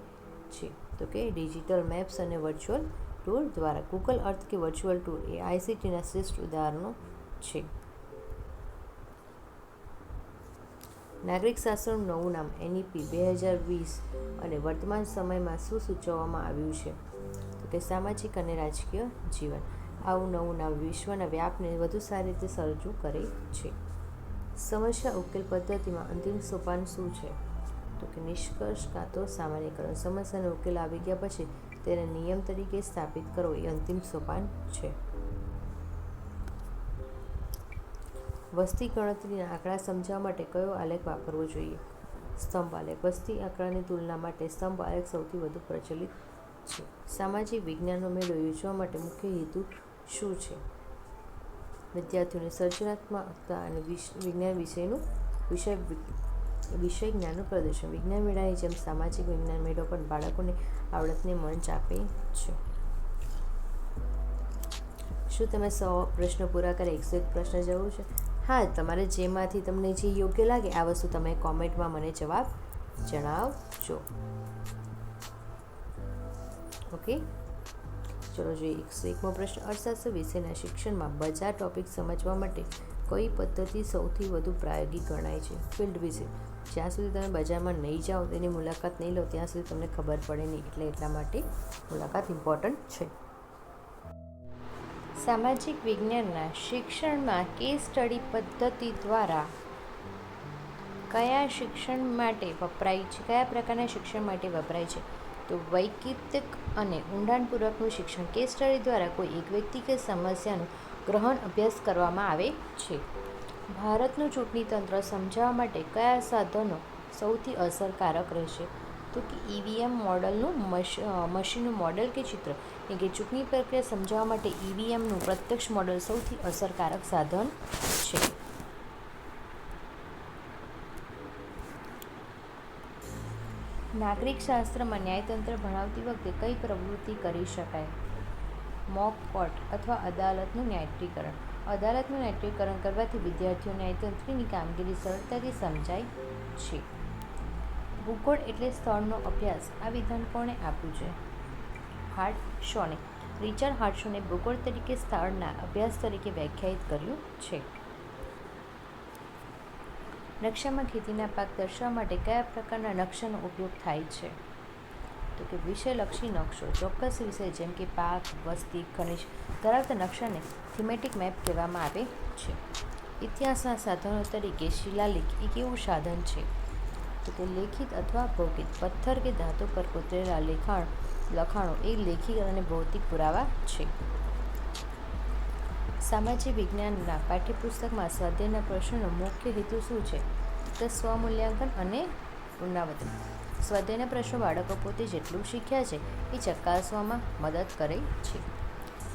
[SPEAKER 1] છે? તો કે ડિજિટલ મેપ્સ અને વર્ચ્યુઅલ ટૂર દ્વારા. ગૂગલ અર્થ કે વર્ચ્યુઅલ ટૂર એ આઈસીટીના શ્રેષ્ઠ ઉદાહરણો છે. નાગરિક શાસ્ત્રનું નવું નામ એનઈપી 2020 અને વર્તમાન સમયમાં શું સૂચવવામાં આવ્યું છે? તો કે સામાજિક અને રાજકીય જીવન. આવું નવું નામ વિશ્વના વ્યાપને વધુ સારી રીતે રજૂ કરે છે. સમસ્યા ઉકેલ પદ્ધતિમાં અંતિમ સોપાન શું છે? તો કે નિષ્કર્ષ કાં તો સામાન્યકરણ. સમસ્યાનો ઉકેલ આવી ગયા પછી તેને નિયમ તરીકે સ્થાપિત કરવો એ અંતિમ સોપાન છે. વસ્તી ગણતરીના આંકડા સમજાવવા માટે કયો આલેખ વાપરવો જોઈએ? સ્તંભ આલેખ. વસ્તી આંકડાની તુલના માટે સ્તંભ આલેખ સૌથી વધુ પ્રચલિત છે. સામાજિક વિજ્ઞાનનો મેળો યોજવા માટે મુખ્ય હેતુ શું છે? વિદ્યાર્થીઓની સર્જનાત્મકતા અને વિજ્ઞાન વિષય જ્ઞાનનું પ્રદર્શન. વિજ્ઞાન મેળાની જેમ સામાજિક વિજ્ઞાન મેળો પણ બાળકોને આવડતને મંચ આપે છે. શું તમે 100 પ્રશ્નો પૂરા કરે 101 પ્રશ્ન જરૂર છે? હા, તમારે જેમાંથી તમને જે યોગ્ય લાગે આ વસ્તુ તમે કોમેન્ટમાં મને જવાબ જણાવજો. ઓકે, ચલો જોઈએ 101મો પ્રશ્ન. અર્થશાસ્ત્ર વિષયના શિક્ષણમાં બજાર ટોપિક સમજવા માટે કઈ પદ્ધતિ સૌથી વધુ પ્રાયોગિક ગણાય છે? Field visit. જ્યાં સુધી તમે બજારમાં નહીં જાઓ, તેની મુલાકાત નહીં લો ત્યાં સુધી તમને ખબર પડે નહીં, એટલે એટલા માટે મુલાકાત ઇમ્પોર્ટન્ટ છે. સામાજિક વિજ્ઞાનના શિક્ષણમાં કેસ સ્ટડી પદ્ધતિ દ્વારા કયા શિક્ષણ માટે વપરાય છે? કયા પ્રકારના શિક્ષણ માટે વપરાય છે? તો વૈકલ્પિક અને ઊંડાણપૂર્વકનું શિક્ષણ. કેસ સ્ટડી દ્વારા કોઈ એક વ્યક્તિ કે સમસ્યાનું ગ્રહણ અભ્યાસ કરવામાં આવે છે. ભારતનું ચૂંટણી તંત્ર સમજાવવા માટે કયા સાધનો સૌથી અસરકારક રહેશે? તો કે ઈવીએમ મોડલનું મશીનનું મોડલ કે ચિત્ર. કેમ કે ચૂંટણી પ્રક્રિયા સમજાવવા માટે ઈવીએમનું પ્રત્યક્ષ મોડલ સૌથી અસરકારક સાધન છે. નાગરિક શાસ્ત્રમાં ન્યાયતંત્ર ભણાવતી વખતે કઈ પ્રવૃત્તિ કરી શકાય? મોક કોર્ટ અથવા અદાલતનું ન્યાયીકરણ. અદાલતનું ન્યાયીકરણ કરવાથી વિદ્યાર્થીઓ ન્યાયતંત્રની કામગીરી સરળતાથી સમજાય છે. ભૂગોળ એટલે સ્થળનો અભ્યાસ. આ વિધાન કોણે આપ્યું છે? હાર્ટ શોને. રિચર્ડ હાર્ટસને ભૂગોળ તરીકે સ્થળના અભ્યાસ તરીકે વ્યાખ્યાયિત કર્યું છે. નકશામાં ખેતીના પાક દર્શાવવા માટે કયા પ્રકારના નકશાનો ઉપયોગ થાય છે? તો કે વિષયલક્ષી નકશો ચોક્કસ વિષય જેમ કે પાક, વસ્તી, ખનિજ ધરાવતા નકશાને થીમેટિક મેપ કહેવામાં આવે છે. ઇતિહાસના સાધનો તરીકે શિલાલેખ એક એવું સાધન છે તો કે લેખિત અથવા ભૌતિક પથ્થર કે ધાતુ પર કોતરેલા લખાણો એ લેખિત અને ભૌતિક પુરાવા છે. સામાજિક વિજ્ઞાનના પાઠ્યપુસ્તકમાં સ્વાધ્યાયના પ્રશ્નોનો મુખ્ય હેતુ શું છે? તો સ્વમૂલ્યાંકન અને પુનરાવર્તન. સ્વાધ્યાયના પ્રશ્નો બાળકો પોતે જેટલું શીખ્યા છે એ ચકાસવામાં મદદ કરે છે.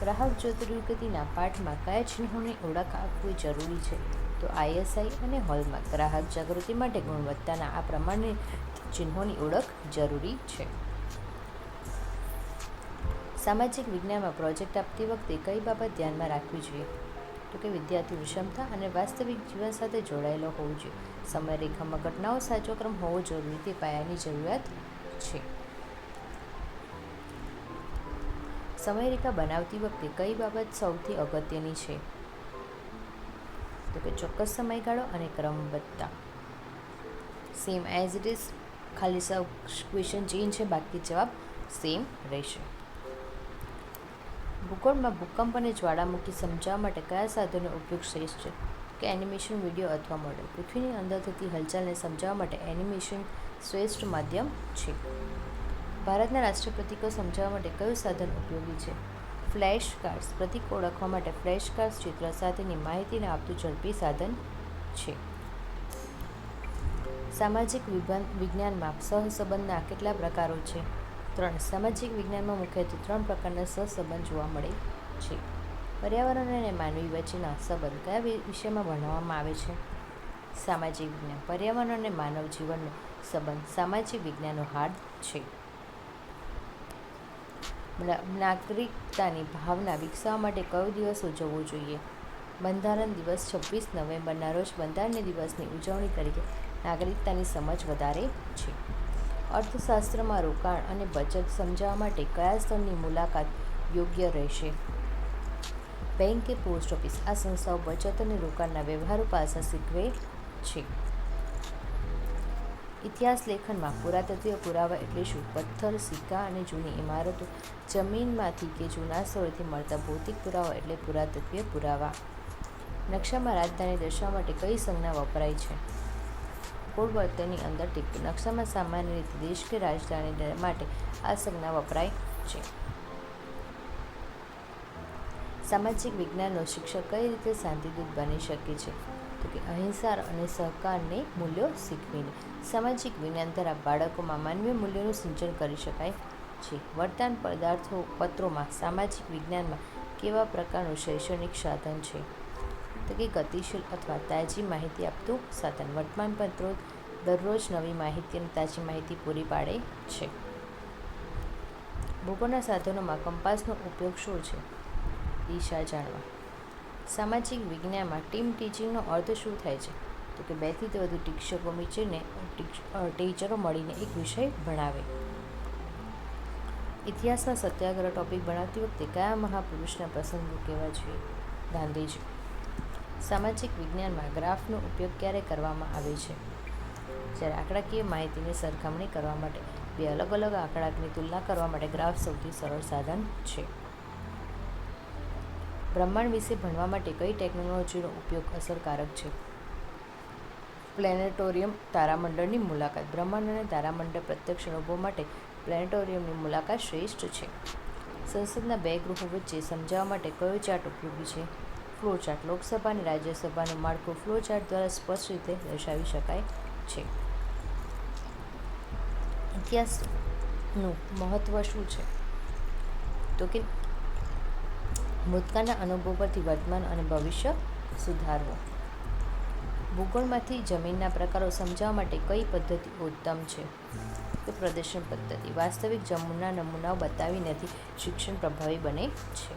[SPEAKER 1] ગ્રાહક જ્યોતિર્વિગતિના પાઠમાં કયા ચિહ્નોની ઓળખ આપવી જરૂરી છે? તો ISI અને હોલમાર્ક. ગ્રાહક જાગૃતિ માટે ગુણવત્તાના આ પ્રમાણિત ચિહ્નોની ઓળખ જરૂરી છે. સામાજિક વિજ્ઞાનમાં પ્રોજેક્ટ આપતી વખતે કઈ બાબત ધ્યાનમાં રાખવી જોઈએ? તો કે વિદ્યાર્થીઓ ક્ષમતા અને વાસ્તવિક જીવન સાથે જોડાયેલો હોવો જોઈએ. સમયરેખામાં ઘટનાઓ સાચો ક્રમ હોવો જરૂરી તે પાયાની જરૂરિયાત છે. સમયરેખા બનાવતી વખતે કઈ બાબત સૌથી અગત્યની છે? તો કે ચોક્કસ સમયગાળો અને ક્રમબદ્ધતા. સેમ એઝ ઇટ ઇઝ, ખાલી ક્વેશ્ચન ચેન્જ છે, બાકી જવાબ સેમ રહેશે. ભૂગોળમાં ભૂકંપ અને જ્વાળામુખી સમજાવવા માટે કયા સાધનનો ઉપયોગ શ્રેષ્ઠ છે? કે એનિમેશન, વિડીયો અથવા મોડેલ. પૃથ્વીની અંદર થતી હલચલને સમજાવવા માટે એનિમેશન શ્રેષ્ઠ માધ્યમ છે. ભારતના રાષ્ટ્રીય પ્રતીકો સમજાવવા માટે કયું સાધન ઉપયોગી છે? Flash cards. પ્રતીક ઓળખવા માટે ફ્લેશ કાર્ડ્સ ચિત્ર સાથેની માહિતીને આપતું ઝડપી સાધન છે. સામાજિક વિજ્ઞાનમાં સહસંબંધના કેટલા પ્રકારો છે? 3. સામાજિક વિજ્ઞાનમાં મુખ્યત્વે 3 પ્રકારના સહસંબંધ જોવા મળે છે. પર્યાવરણ અને માનવી વચ્ચેના સંબંધ કયા વિષયમાં ભણવામાં આવે છે? સામાજિક વિજ્ઞાન. પર્યાવરણ અને માનવ જીવનનો સંબંધ સામાજિક વિજ્ઞાનનો હાર્દ છે. નાગરિકતાની ભાવના વિકસાવવા માટે કયો દિવસ ઉજવવો જોઈએ? બંધારણ દિવસ. 26 નવેમ્બરના રોજ બંધારણ દિવસની ઉજવણી તરીકે નાગરિકતાની સમજ વધારે છે. અર્થશાસ્ત્રમાં રોકાણ અને બચત સમજાવવા માટે કયા સ્થળની મુલાકાત યોગ્ય રહેશે? બેંક કે પોસ્ટ ઓફિસ. આ સંસ્થાઓ બચત અને રોકાણના વ્યવહારુ પાસા શીખવે છે. ઇતિહાસ લેખનમાં પુરાતત્વીય પુરાવા એટલે શું? પથ્થર, સિક્કા અને જૂની ઇમારતો, જમીનમાંથી કે જૂના સ્થળોથી મળતા ભૌતિક પુરાવા એટલે પુરાતત્વીય પુરાવા. નકશામાં રાજધાની દર્શાવવા માટે કઈ સંજ્ઞા વપરાય છે? પૂર્વવર્તીની અંદર ટીકું. નકશામાં સામાન્ય રીતે દેશ કે રાજધાની માટે આ સંજ્ઞા વપરાય છે. સામાજિક વિજ્ઞાનનો શિક્ષક કઈ રીતે શાંતિદૂત બની શકે છે? તો કે અહિંસા અને સહકારને મૂલ્યો શીખવીને. સામાજિક વિજ્ઞાન દ્વારા બાળકોમાં માનવીય મૂલ્યોનું સિંચન કરી શકાય છે. વર્તમાન પત્રોમાં સામાજિક વિજ્ઞાનમાં કેવા પ્રકારનું શૈક્ષણિક સાધન છે? તો કે ગતિશીલ અથવા તાજી માહિતી આપતું સાધન. વર્તમાન પત્રો દરરોજ નવી માહિતી અને તાજી માહિતી પૂરી પાડે છે. ભૂગોળના સાધનોમાં કંપાસનો ઉપયોગ શું છે? દિશા જાણવા. સામાજિક વિજ્ઞાનમાં ટીમ ટીચિંગનો અર્થ શું થાય છે? તો કે 2 થી વધુ ટીચરો મળીને એક વિષય ભણાવે. ઇતિહાસમાં સત્યાગ્રહ ટોપિક બનાવતી વખતે કયા મહાપુરુષના પ્રસંગો કહેવા જોઈએ? ગાંધીજી. સામાજિક વિજ્ઞાનમાં ગ્રાફનો ઉપયોગ ક્યારે કરવામાં આવે છે? જ્યારે આંકડાકીય માહિતીની સરખામણી કરવા માટે. 2 અલગ અલગ આંકડાની તુલના કરવા માટે ગ્રાફ સૌથી સરળ સાધન છે. બ્રહ્માંડ વિશે ભણવા માટે કઈ ટેકનોલોજીનો ઉપયોગ અસરકારક છે? પ્લેનેટોરિયમ. તારામંડળની મુલાકાત. બ્રહ્માંડ અને તારામંડળ પ્રત્યક્ષ અનુભવ માટે પ્લેનેટોરિયમની મુલાકાત શ્રેષ્ઠ છે. સંસદના 2 ગૃહો વચ્ચે સમજાવવા માટે કયો ચાર્ટ ઉપયોગી છે? Flow chart. લોકસભા અને રાજ્યસભાનું માળખું ફ્લો ચાર્ટ દ્વારા સ્પષ્ટ રીતે દર્શાવી શકાય છે. ઇતિહાસનું મહત્વ શું છે? તો કે ભૂતકાળના અનુભવ પરથી વર્તમાન અને ભવિષ્ય સુધારવો. ભૂગોળમાંથી જમીનના પ્રકારો સમજાવવા માટે કઈ પદ્ધતિ ઉત્તમ છે? તો પ્રદર્શન પદ્ધતિ. વાસ્તવિક જમીનના નમૂનાઓ બતાવીનેથી શિક્ષણ પ્રભાવી બને છે.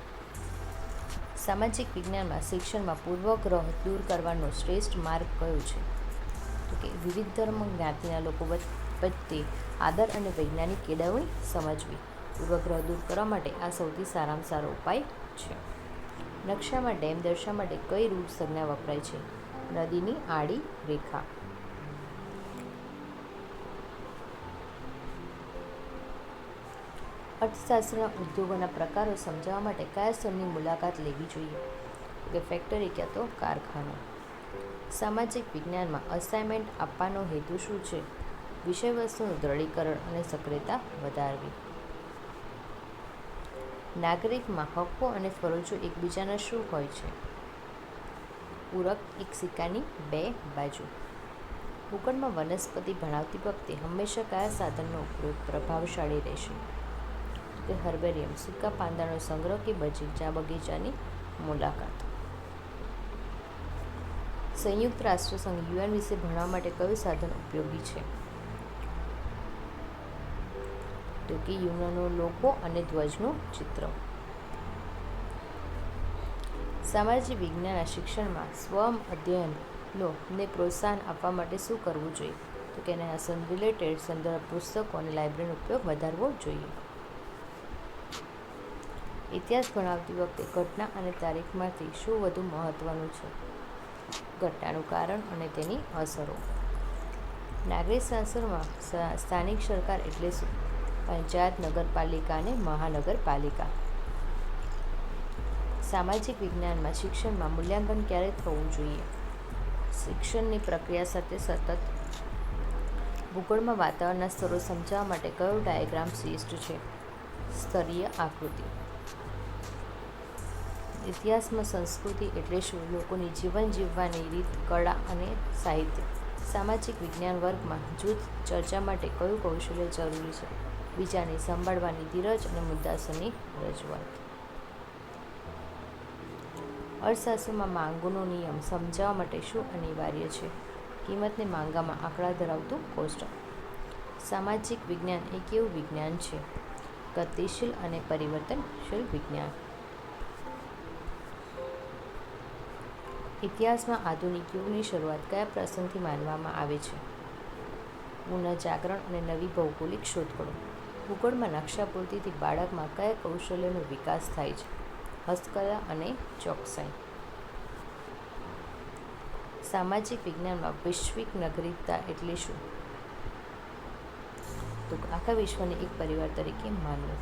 [SPEAKER 1] સામાજિક વિજ્ઞાનમાં શિક્ષણમાં પૂર્વગ્રહ દૂર કરવાનો શ્રેષ્ઠ માર્ગ કયો છે? તો કે વિવિધ ધર્મ જ્ઞાતિના લોકો વચ્ચે આદર અને વૈજ્ઞાનિક કેળવણી સમજવી. પૂર્વગ્રહ દૂર કરવા માટે આ સૌથી સારામાં સારો ઉપાય છે. નકશામાં ડેમ દર્શાવવા માટે કઈ રૂઢ સંજ્ઞા વપરાય છે? નદીની આડી રેખા. અર્થશાસ્ત્રના ઉદ્યોગોના પ્રકારો સમજાવવા માટે કયા સ્થળની મુલાકાત લેવી જોઈએ? ફેક્ટરી ક્યાં તો કારખાનું. સામાજિક વિજ્ઞાનમાં અસાઇનમેન્ટ આપવાનો હેતુ શું છે? વિષયવસ્તુનું દ્રઢીકરણ અને સક્રિયતા વધારવી. નાગરિકમાં હક્કો અને ફરજો એકબીજાના શું હોય છે? પૂરક, એક સિક્કાની બે બાજુ. ભૂગોળમાં વનસ્પતિ ભણાવતી વખતે હંમેશા કયા સાધનનો ઉપયોગ પ્રભાવશાળી રહેશે? હર્બેરિયમ, સૂકા પાંદડાનો સંગ્રહ કે બગીચાની મુલાકાત. સંયુક્ત રાષ્ટ્રસંઘ યુએન વિશે ભણવા માટે કયું સાધન ઉપયોગી છે? યુએનનો લોગો અને ધ્વજનું ચિત્ર. સામાજિક વિજ્ઞાનના શિક્ષણમાં સ્વ-અધ્યયનને પ્રોત્સાહન આપવા માટે શું કરવું જોઈએ? રિલેટેડ સંદર્ભ પુસ્તકો અને લાઇબ્રેરીનો ઉપયોગ વધારવો જોઈએ. ઇતિહાસ ભણાવતી વખતે ઘટના અને તારીખમાંથી શું વધુ મહત્વનું છે? ઘટનાનું કારણ અને તેની અસરો. નાગરિક શાસનમાં સ્થાનિક સરકાર એટલે શું? પંચાયત, નગરપાલિકા અને મહાનગરપાલિકા. સામાજિક વિજ્ઞાનમાં શિક્ષણમાં મૂલ્યાંકન ક્યારે થવું જોઈએ? શિક્ષણની પ્રક્રિયા સાથે સતત. ભૂગોળમાં વાતાવરણના સ્તરો સમજાવવા માટે કયો ડાયાગ્રામ શ્રેષ્ઠ છે? સ્તરીય આકૃતિ. ઇતિહાસમાં સંસ્કૃતિ એટલે શું? લોકોની જીવન જીવવાની રીત, કળા અને સાહિત્ય. સામાજિક વિજ્ઞાન વર્ગમાં જૂથ ચર્ચા માટે કયું કૌશલ્ય જરૂરી છે? બીજાને સંભાળવાની ધીરજ અને મુદ્દાસરની રજૂઆત. અર્થશાસ્ત્રમાં માંગનો નિયમ સમજાવવા માટે શું અનિવાર્ય છે? કિંમતને માંગમાં આંકડા ધરાવતું કોષ્ટક. સામાજિક વિજ્ઞાન એ કેવું વિજ્ઞાન છે? ગતિશીલ અને પરિવર્તનશીલ વિજ્ઞાન. ઇતિહાસમાં આધુનિક યુગની શરૂઆત કયા પ્રસંગથી માનવામાં આવે છે? પુનઃજાગરણ અને નવી ભૌગોલિક શોધખોળો. ભૂગોળમાં નકશાપૂર્તિથી બાળકમાં કયા કૌશલ્યનો વિકાસ થાય છે? હસ્તકલા અને ચોકસાઈ. સામાજિક વિજ્ઞાનમાં વૈશ્વિક નાગરિકતા એટલે શું? આખા વિશ્વને એક પરિવાર તરીકે માનવું.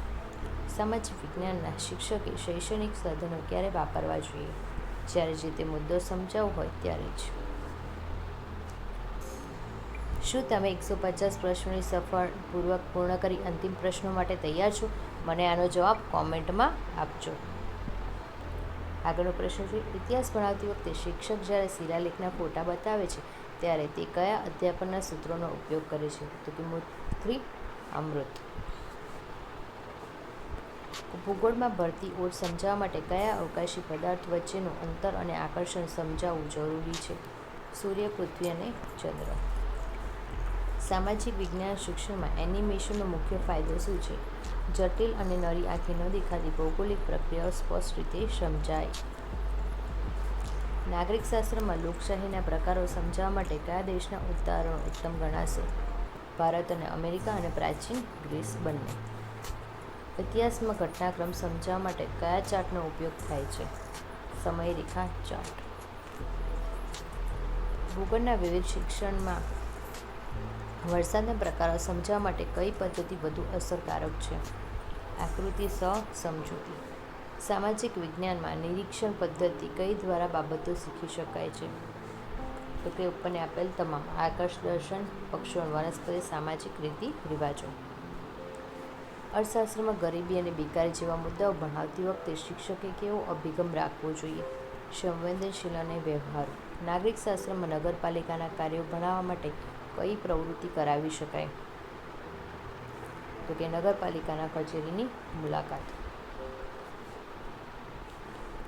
[SPEAKER 1] સામાજિક વિજ્ઞાનના શિક્ષકે શૈક્ષણિક સાધનો ક્યારે વાપરવા જોઈએ? જ્યારે જે તે મુદ્દો સમજાવવો હોય ત્યારે જ. શું તમે 150 પ્રશ્નોની સફળપૂર્વક પૂર્ણ કરી અંતિમ પ્રશ્નો માટે તૈયાર છો? મને આનો જવાબ કોમેન્ટમાં આપજો. આગળનો પ્રશ્ન છે, ઇતિહાસ ભણાવતી વખતે શિક્ષક જ્યારે શિલાલેખના ફોટા બતાવે છે ત્યારે તે કયા અધ્યાપનના સૂત્રોનો ઉપયોગ કરે છે? મૂર્તિ અમૃત. ભૂગોળમાં ભરતી ઓળ સમજાવવા માટે કયા અવકાશી પદાર્થ વચ્ચેનું અંતર અને આકર્ષણ સમજાવવું જરૂરી છે? સૂર્ય, પૃથ્વી અને ચંદ્ર. સામાજિક વિજ્ઞાન શિક્ષણમાં એનિમેશનનો મુખ્ય ફાયદો શું છે? જટિલ અને નરી આંખે ન દેખાતી ભૌગોલિક પ્રક્રિયાઓ સ્પષ્ટ રીતે સમજાય. નાગરિકશાસ્ત્રમાં લોકશાહીના પ્રકારો સમજાવવા માટે કયા દેશના ઉદાહરણો ઉત્તમ ગણાશે? ભારત અને અમેરિકા અને પ્રાચીન ગ્રીસ બંને. ઇતિહાસમાં ઘટનાક્રમ સમજાવવા માટે કયા ચાર્ટનો ઉપયોગ થાય છે? સમયરેખા ચાર્ટ. ભૂગોળના વિવિધ શિક્ષણમાં વરસાદના પ્રકારો સમજાવવા માટે કઈ પદ્ધતિ વધુ અસરકારક છે? આકૃતિ સમજૂતી. સામાજિક વિજ્ઞાનમાં નિરીક્ષણ પદ્ધતિ કઈ દ્વારા બાબતો શીખી શકાય છે? ઉપરને આપેલ તમામ. આકાશ દર્શન, પક્ષીઓ, વનસ્પતિ, સામાજિક રીતિ રિવાજો. અર્થશાસ્ત્રમાં ગરીબી અને બેકારી જેવા મુદ્દાઓ ભણાવતી વખતે શિક્ષકે કેવો અભિગમ રાખવો જોઈએ? સંવેદનશીલ અને વ્યવહારુ. નાગરિકશાસ્ત્રમાં નગરપાલિકાના કાર્યો ભણાવવા માટે કઈ પ્રવૃત્તિ કરાવી શકાય? નગરપાલિકાના કચેરીની મુલાકાત.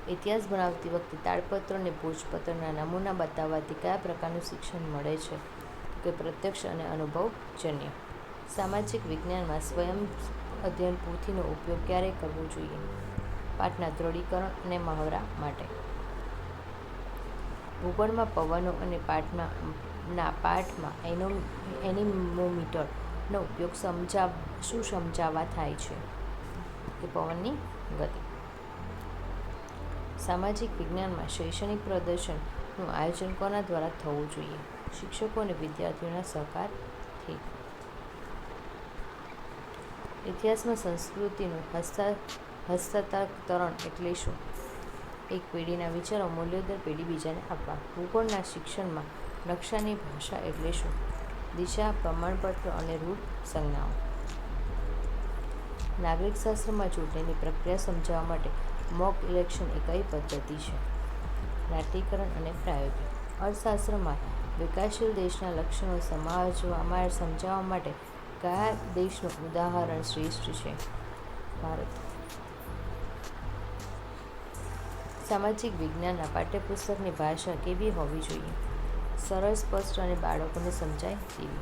[SPEAKER 1] ઇતિહાસ ભણાવતી વખતે તાડપત્ર અને ભોજપત્રના નમૂના બતાવવાથી કયા પ્રકારનું શિક્ષણ મળે છે? પ્રત્યક્ષ અને અનુભવજન્ય. સામાજિક વિજ્ઞાનમાં સ્વયં અધ્યયન પોથીનો ઉપયોગ ક્યારે કરવો જોઈએ? પાઠના દ્રઢીકરણ અને મહાવરા માટે. ભૂગોળમાં પવનો અને પાઠમાં એનિમોમીટરનો ઉપયોગ શું સમજાવવા થાય છે? કે પવનની ગતિ. સામાજિક વિજ્ઞાનમાં શૈક્ષણિક પ્રદર્શનનું આયોજન કોના દ્વારા થવું જોઈએ? શિક્ષકો અને વિદ્યાર્થીઓના સહકારથી. ઇતિહાસમાં સંસ્કૃતિનું હસ્તાંતરણ એટલે શું? એક પેઢીના વિચારો મૂલ્યો દર પેઢી બીજાને આપવા. ભૂગોળના શિક્ષણમાં નકશાની ભાષા એટલે શું? દિશા, પ્રમાણપત્ર અને રૂઢ સંજ્ઞાઓ. નાગરિકશાસ્ત્રમાં ચૂંટણીની પ્રક્રિયા સમજાવવા માટે મોક ઇલેક્શન એ કઈ પદ્ધતિ છે? નાટ્યકરણ અને પ્રાયોગિક. અર્થશાસ્ત્રમાં વિકાસશીલ દેશના લક્ષણો સમજાવવા માટે કયા દેશનું ઉદાહરણ શ્રેષ્ઠ છે? ભારત. સામાજિક વિજ્ઞાનના પાઠ્યપુસ્તકની ભાષા કેવી હોવી જોઈએ? સરળ, સ્પષ્ટ અને બાળકોને સમજાય તેવી.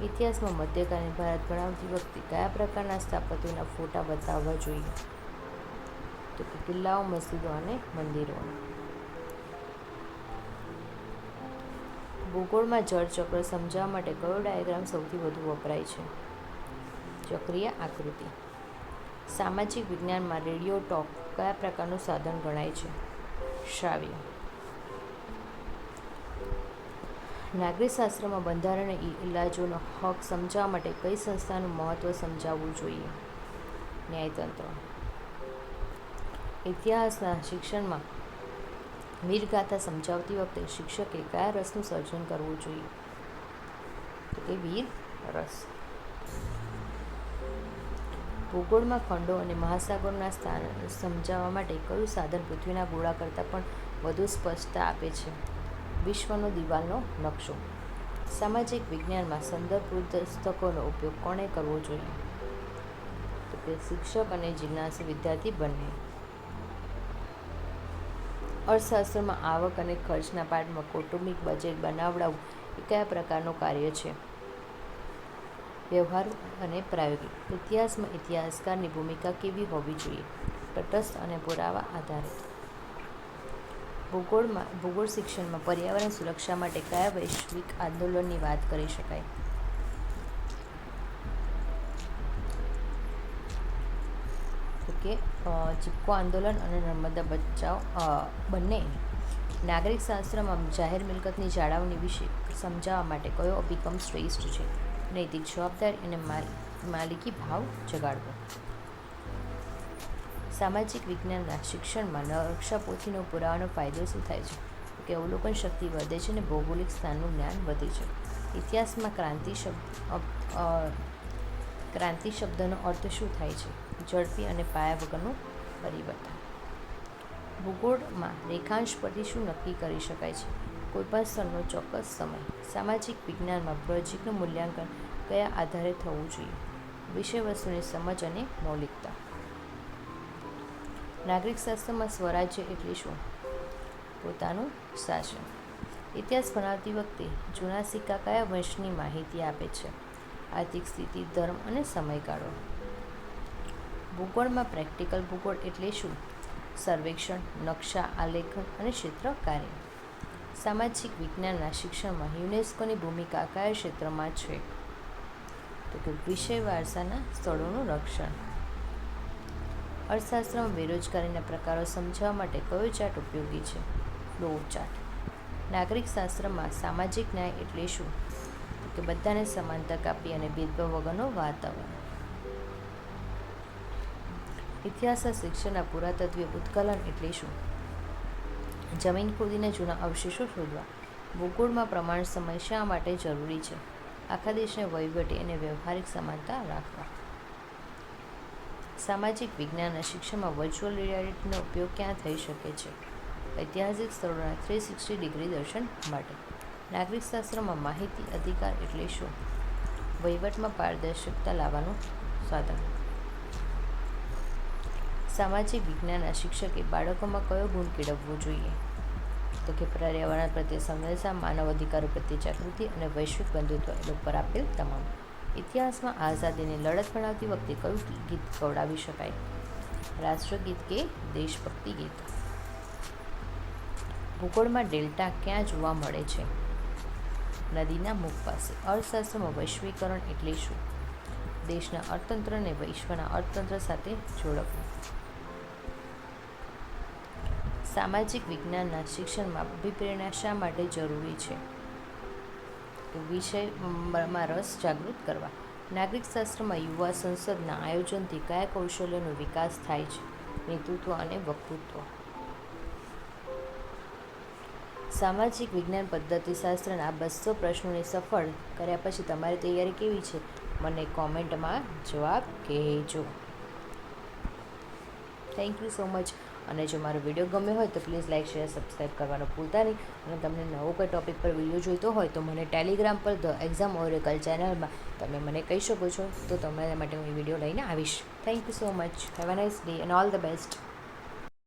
[SPEAKER 1] ઇતિહાસમાં મધ્યકાલીન ભારત ભણાવતી વખતે કયા પ્રકારના સ્થાપત્યોના ફોટા બતાવવા જોઈએ? તો કે કિલ્લાઓ, મસ્જિદો અને મંદિરો. ભૂગોળમાં જળચક્ર સમજાવવા માટે કયો ડાયાગ્રામ સૌથી વધુ વપરાય છે? ચક્રીય આકૃતિ. સામાજિક વિજ્ઞાનમાં રેડિયો ટોક કયા પ્રકારનું સાધન ગણાય છે? શ્રાવ્ય. નાગરિકશાસ્ત્રમાં બંધારણીય ઇલાજોનો હક સમજાવવા માટે કઈ સંસ્થાનું મહત્વ સમજાવવું જોઈએ? ન્યાયતંત્ર. ઇતિહાસના શિક્ષણમાં વીરગાથા સમજાવતી વખતે શિક્ષકે કયા રસનું સર્જન કરવું જોઈએ? તો કે વીર રસ. ભૂગોળમાં ખંડો અને મહાસાગરોના સ્થાન સમજાવવા માટે કયું સાધન પૃથ્વીના ગોળા કરતાં પણ વધુ સ્પષ્ટતા આપે છે? વિશ્વનો દિવાલનો નકશો. સામાજિક વિજ્ઞાનમાં સંદર્ભ પુસ્તકોનો ઉપયોગ કોણે કરવો જોઈએ? તો કે શિક્ષક અને જિજ્ઞાસુ વિદ્યાર્થી બંને. અર્થશાસ્ત્રમાં આવક અને ખર્ચના પાઠમાં કૌટુંબિક બજેટ બનાવડાવવું એ કયા પ્રકારનું કાર્ય છે? વ્યવહારુ અને પ્રાયોગિક. ઇતિહાસમાં ઇતિહાસકારની ભૂમિકા કેવી હોવી જોઈએ? તટસ્થ અને પુરાવા આધારિત. ભૂગોળ શિક્ષણમાં પર્યાવરણ સુરક્ષા માટે કયા વૈશ્વિક આંદોલનની વાત કરી શકાય? તો કે ચિપકો આંદોલન અને નર્મદા બચાવ બંને. નાગરિકશાસ્ત્રમાં જાહેર મિલકતની જાળવણી વિશે સમજાવવા માટે કયો અભિગમ શ્રેષ્ઠ છે? નૈતિક જવાબદારી અને માલિકી ભાવ જગાડવો. સામાજિક વિજ્ઞાનના શિક્ષણમાં નકશાપોથીનો પુરાવાનો ફાયદો શું થાય છે? કે અવલોકન શક્તિ વધે છે અને ભૌગોલિક સ્થાનનું જ્ઞાન વધે છે. ઇતિહાસમાં ક્રાંતિ શબ્દનો અર્થ શું થાય છે? ઝડપી અને પાયા વગરનું પરિવર્તન. ભૂગોળમાં રેખાંશ પરથી શું નક્કી કરી શકાય છે? કોઈપણ સ્થળનો ચોક્કસ સમય. સામાજિક વિજ્ઞાનમાં પ્રોજેક્ટનું મૂલ્યાંકન કયા આધારે થવું જોઈએ? વિષય વસ્તુની સમજ અને મૌલિકતા. નાગરિકશાસ્ત્રમાં સ્વરાજ્ય એટલે શું? પોતાનું શાસન. ઇતિહાસ ભણાવતી વખતે જૂના સિક્કા કયા વંશની માહિતી આપે છે? આર્થિક સ્થિતિ, ધર્મ અને સમયગાળો. ભૂગોળમાં પ્રેક્ટિકલ ભૂગોળ એટલે શું? સર્વેક્ષણ, નકશા, આલેખન અને ક્ષેત્ર કાર્ય. સામાજિક વિજ્ઞાનના શિક્ષણમાં યુનેસ્કોની ભૂમિકા કયા ક્ષેત્રમાં છે? તો કે વિષય વારસાના સ્થળોનું રક્ષણ. અર્થશાસ્ત્રમાં બેરોજગારીના પ્રકારો સમજાવવા માટે કયો ચાર્ટ ઉપયોગી છે? Flow chart. નાગરિકશાસ્ત્રમાં સામાજિક ન્યાય એટલે શું? તો કે બધાને સમાન તક આપી અને ભેદભાવ વગરનું વાતાવરણ. ઇતિહાસના શિક્ષણના પુરાતત્વીય ઉત્કલન એટલે શું? જમીન ખોદીને જૂના અવશેષો શોધવા. ભૂગોળમાં પ્રમાણ સમય શા માટે જરૂરી છે? આખા દેશને વહીવટી અને વ્યવહારિક સમાનતા રાખવા. સામાજિક વિજ્ઞાનના શિક્ષણમાં વર્ચ્યુઅલ રિયાલિટીનો ઉપયોગ ક્યાં થઈ શકે છે? ઐતિહાસિક સ્થળોના 360 ડિગ્રી દર્શન માટે. નાગરિકશાસ્ત્રમાં માહિતી અધિકાર એટલે શું? વહીવટમાં પારદર્શકતા લાવવાનું સાધન. સામાજિક વિજ્ઞાનના શિક્ષકે બાળકોમાં કયો ગુણ કેળવવો જોઈએ? તો કે પર્યાવરણ પ્રત્યે સંવેદનશીલતા, માનવ અધિકારો પ્રત્યે જાગૃતિ અને વૈશ્વિક બંધુત્વ ઉપર આપેલ તમામ. ઇતિહાસમાં આઝાદીની લડત ભણાવતી વખતે કયું ગીત ગવડાવી શકાય? રાષ્ટ્રગીત કે દેશભક્તિ ગીત. ભૂગોળમાં ડેલ્ટા ક્યાં જોવા મળે છે? નદીના મુખ પાસે. અર્થશાસ્ત્રમાં વૈશ્વિકરણ એટલે શું? દેશના અર્થતંત્રને વૈશ્વના અર્થતંત્ર સાથે જોડવું. સામાજિક વિજ્ઞાનના શિક્ષણમાં અભિપ્રેરણા શા માટે જરૂરી છે? વિષયમાં રસ જાગૃત કરવા. નાગરિક શાસ્ત્રમાં યુવા સંસદના આયોજનથી કયા કૌશલ્યોનો વિકાસ થાય છે? નેતૃત્વ અને વક્તૃત્વ. સામાજિક વિજ્ઞાન પદ્ધતિશાસ્ત્રના 200 પ્રશ્નોને સફળ કર્યા પછી તમારી તૈયારી કેવી છે? મને કોમેન્ટમાં જવાબ કહેજો. Thank you so much. અને જો મારો વિડીયો ગમ્યો હોય તો પ્લીઝ લાઇક શેર સબસ્ક્રાઈબ કરવાનું ભૂલતા નહીં. અને તમને નવો કોઈ ટૉપિક પર વિડીયો જોઈતો હોય તો મને Telegram per the exam Oracle ચેનલમાં તમે મને કહી શકો છો, તો તમારા માટે હું એ વિડીયો લઈને આવીશ. Thank you so much. Have a nice day and all the best.